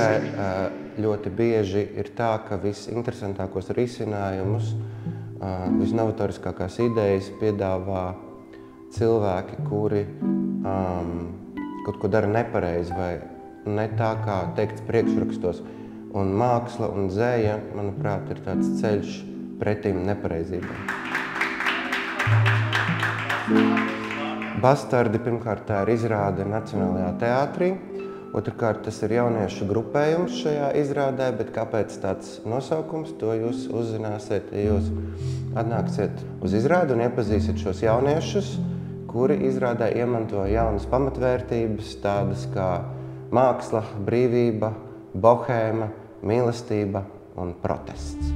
Teātrē ļoti bieži ir tā, ka visinteresantākos risinājumus, visnovatoriskākās idejas piedāvā cilvēki, kuri kaut ko dara nepareizi vai ne tā, kā teikts priekšrakstos. Un māksla un dzēja, manuprāt, ir tāds ceļš pretīm nepareizībai. Bastardi pirmkārt tā ir izrāde Nacionālajā teātrī. Otrkārt, tas ir jauniešu grupējums šajā izrādē, bet kāpēc tāds nosaukums, to jūs uzzināsiet, ja jūs atnāksiet uz izrādi un iepazīsiet šos jauniešus, kuri izrādē iemanto jaunas pamatvērtības, tādas kā māksla, brīvība, bohēma, mīlestība un protests.